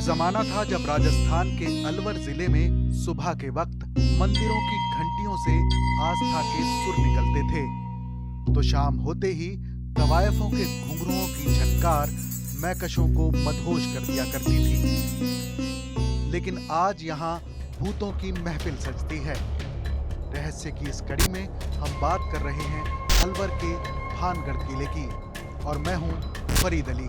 जमाना था जब राजस्थान के अलवर जिले में सुबह के वक्त मंदिरों की घंटियों से आस्था के सुर निकलते थे, तो शाम होते ही तवायफों के घुंघरुओं की झनकार मैकशों को मदहोश कर दिया करती थी। लेकिन आज यहाँ भूतों की महफिल सजती है। रहस्य की इस कड़ी में हम बात कर रहे हैं अलवर के भानगढ़ किले की, और मैं हूं फरीद अली।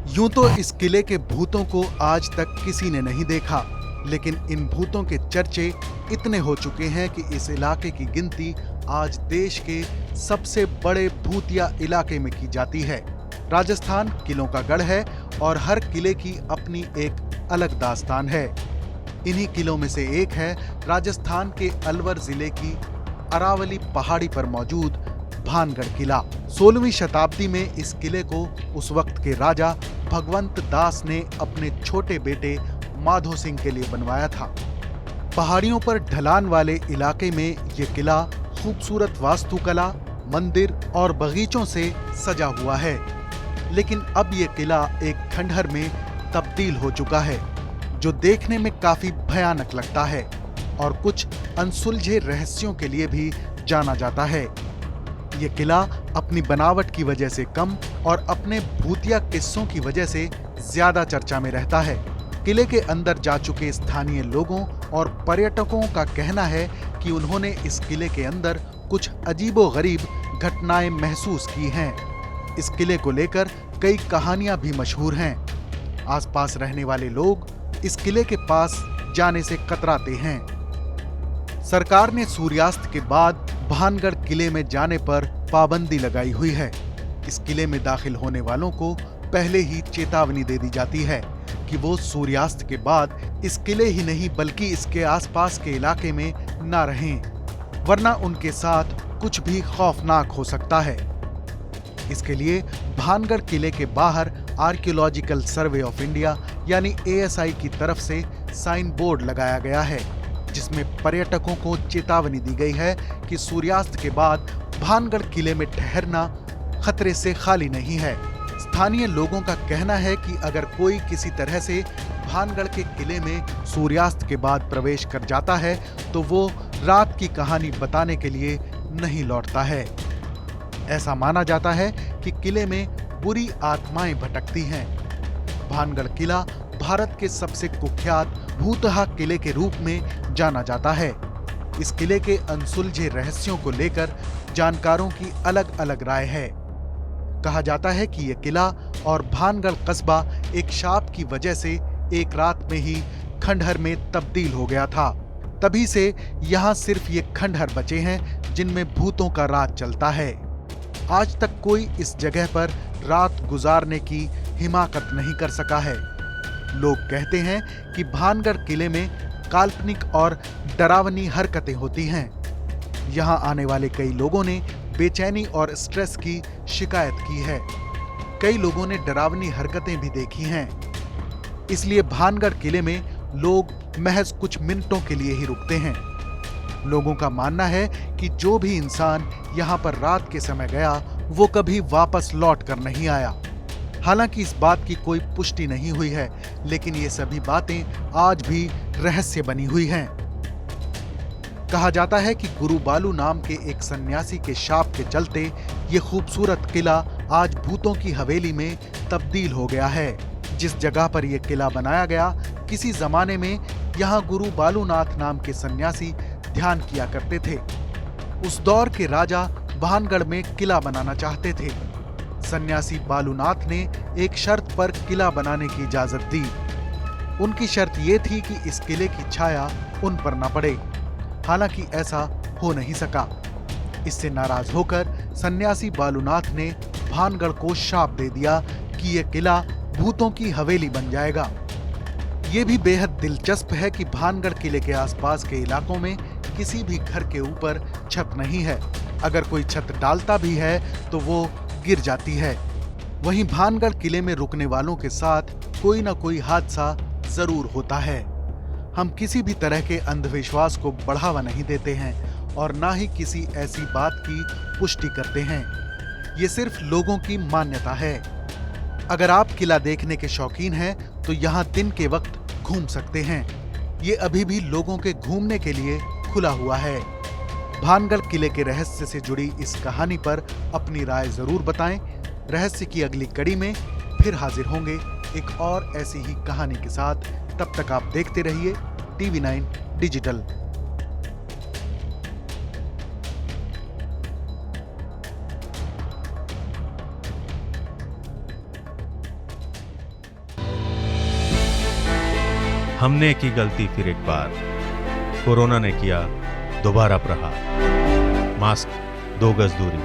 यूं तो इस किले के भूतों को आज तक किसी ने नहीं देखा, लेकिन इन भूतों के चर्चे इतने हो चुके हैं कि इस इलाके की गिनती आज देश के सबसे बड़े भूतिया इलाके में की जाती है। राजस्थान किलों का गढ़ है और हर किले की अपनी एक अलग दास्तान है। इन्हीं किलों में से एक है राजस्थान के अलवर जिले की अरावली पहाड़ी पर मौजूद भानगढ़ किला। 16वीं शताब्दी में इस किले को उस वक्त के राजा भगवंत दास ने अपने छोटे बेटे माधो सिंह के लिए बनवाया था। पहाड़ियों पर ढलान वाले इलाके में यह किला खूबसूरत वास्तुकला, मंदिर और बगीचों से सजा हुआ है। लेकिन अब यह किला एक खंडहर में तब्दील हो चुका है, जो देखने में काफी भयानक लगता है और कुछ अनसुलझे रहस्यों के लिए भी जाना जाता है। यह किला अपनी बनावट की वजह से कम और अपने भूतिया किस्सों की वजह से ज्यादा चर्चा में रहता है। किले के अंदर जा चुके स्थानीय लोगों और पर्यटकों का कहना है कि उन्होंने इस किले के अंदर कुछ अजीबोगरीब घटनाएं महसूस की हैं। इस किले को लेकर कई कहानियां भी मशहूर हैं। आसपास रहने वाले लोग इस किले के पास जाने से कतराते हैं। सरकार ने सूर्यास्त के बाद भानगढ़ किले में जाने पर पाबंदी लगाई हुई है। इस किले में दाखिल होने वालों को पहले ही चेतावनी दे दी जाती है कि वो सूर्यास्त के बाद इस किले ही नहीं बल्कि इसके आसपास के इलाके में ना रहें, वरना उनके साथ कुछ भी खौफनाक हो सकता है। इसके लिए भानगढ़ किले के बाहर आर्कियोलॉजिकल सर्वे ऑफ इंडिया यानी ASI की तरफ से साइन बोर्ड लगाया गया है, जिसमें पर्यटकों को चेतावनी दी गई है कि सूर्यास्त के बाद भानगढ़ किले में ठहरना खतरे से खाली नहीं है। स्थानीय लोगों का कहना है कि अगर कोई किसी तरह से भानगढ़ के किले में सूर्यास्त के बाद प्रवेश कर जाता है तो वो रात की कहानी बताने के लिए नहीं लौटता है। ऐसा माना जाता है कि किले में बुरी आत्माएं भटकती हैं। भानगढ़ किला भारत के सबसे कुख्यात भूतहा किले के रूप में जाना जाता है। इस किले के अनसुलझे रहस्यों को लेकर जानकारों की अलग अलग राय है। कहा जाता है कि यह किला और भानगढ़ कस्बा एक शाप की वजह से एक रात में ही खंडहर में तब्दील हो गया था। तभी से यहाँ सिर्फ ये खंडहर बचे हैं जिनमें भूतों का राज चलता है। आज तक कोई इस जगह पर रात गुजारने की हिमाकत नहीं कर सका है। लोग कहते हैं कि भानगढ़ किले में काल्पनिक और डरावनी हरकतें होती हैं। यहाँ आने वाले कई लोगों ने बेचैनी और स्ट्रेस की शिकायत की है। कई लोगों ने डरावनी हरकतें भी देखी हैं। इसलिए भानगढ़ किले में लोग महज कुछ मिनटों के लिए ही रुकते हैं। लोगों का मानना है कि जो भी इंसान यहाँ पर रात के समय गया वो कभी वापस लौट कर नहीं आया। हालांकि इस बात की कोई पुष्टि नहीं हुई है, लेकिन ये सभी बातें आज भी रहस्य बनी हुई हैं। कहा जाता है कि गुरु बालू नाम के एक सन्यासी के शाप के चलते ये खूबसूरत किला आज भूतों की हवेली में तब्दील हो गया है। जिस जगह पर यह किला बनाया गया, किसी जमाने में यहाँ गुरु बालूनाथ नाम के सन्यासी ध्यान किया करते थे। उस दौर के राजा भानगढ़ में किला बनाना चाहते थे। सन्यासी बालूनाथ ने एक शर्त पर किला बनाने की इजाजत दी। उनकी शर्त यह थी कि इस किले की छाया उन पर न पड़े। हालांकि ऐसा हो नहीं सका। इससे नाराज होकर सन्यासी बालूनाथ ने भानगढ़ को शाप दे दिया कि यह किला भूतों की हवेली बन जाएगा। ये भी बेहद दिलचस्प है कि भानगढ़ किले के आसपास के इलाकों में किसी भी घर के ऊपर छत नहीं है। अगर कोई छत डालता भी है तो वो गिर जाती है। वहीं भानगढ़ किले में रुकने वालों के साथ कोई ना कोई हादसा जरूर होता है। हम किसी भी तरह के अंधविश्वास को बढ़ावा नहीं देते हैं और ना ही किसी ऐसी बात की पुष्टि करते हैं। ये सिर्फ लोगों की मान्यता है। अगर आप किला देखने के शौकीन हैं तो यहाँ दिन के वक्त घूम सकते हैं। ये अभी भी लोगों के घूमने के लिए खुला हुआ है। भानगढ़ किले के रहस्य से जुड़ी इस कहानी पर अपनी राय जरूर बताएं। रहस्य की अगली कड़ी में फिर हाजिर होंगे एक और ऐसी ही कहानी के साथ। तब तक आप देखते रहिए TV9 डिजिटल। हमने की गलती फिर एक बार, कोरोना ने किया दोबारा प्रहार। मास्क, 2 गज दूरी,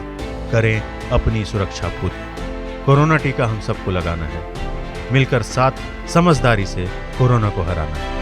करें अपनी सुरक्षा पूरी। कोरोना टीका हम सबको लगाना है, मिलकर साथ समझदारी से कोरोना को हराना है।